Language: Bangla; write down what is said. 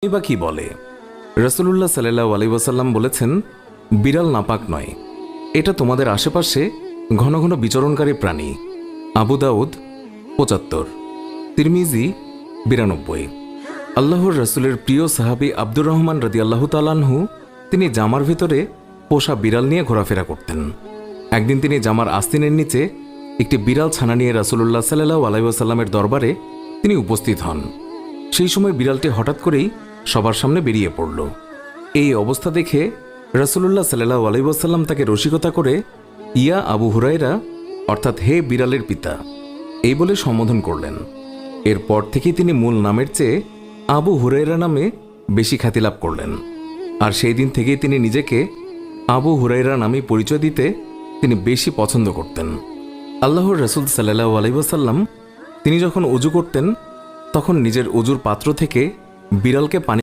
বা কি বলে? রাসূলুল্লাহ সাল্লাল্লাহু আলাইহি ওয়াসাল্লাম বলেছেন, বিড়াল নাপাক নয়, এটা তোমাদের আশেপাশে ঘন ঘন বিচরণকারী প্রাণী। আবু দাউদ ৭৫, তিরমিজি ৯২। আল্লাহর রাসূলের প্রিয় সাহাবী আব্দুর রহমান রাদিয়াল্লাহু তাআলা আনহু তিনি জামার ভিতরে পোষা বিড়াল নিয়ে ঘোরাফেরা করতেন। একদিন তিনি জামার আস্তিনের নিচে একটি বিড়াল ছানা নিয়ে রাসূলুল্লাহ সাল্লাল্লাহু আলাইহি ওয়াসাল্লামের দরবারে তিনি উপস্থিত হন। সেই সময় বিড়ালটি হঠাৎ করেই সবার সামনে বেরিয়ে পড়ল। এই অবস্থা দেখে রাসূলুল্লাহ সাল্লাল্লাহু আলাইহি ওয়াসাল্লাম তাকে রসিকতা করে ইয়া আবু হুরায়রা, অর্থাৎ হে বিড়ালের পিতা, এই বলে সম্বোধন করলেন। এরপর থেকেই তিনি মূল নামের চেয়ে আবু হুরায়রা নামে বেশি খ্যাতি লাভ করলেন। আর সেই দিন থেকেই তিনি নিজেকে আবু হুরায়রা নামে পরিচয় দিতে তিনি বেশি পছন্দ করতেন। আল্লাহর রাসূল সাল্লাল্লাহু আলাইহি ওয়াসাল্লাম তিনি যখন ওযু করতেন তখন নিজের ওযুর পাত্র থেকে বিড়ালকে পানি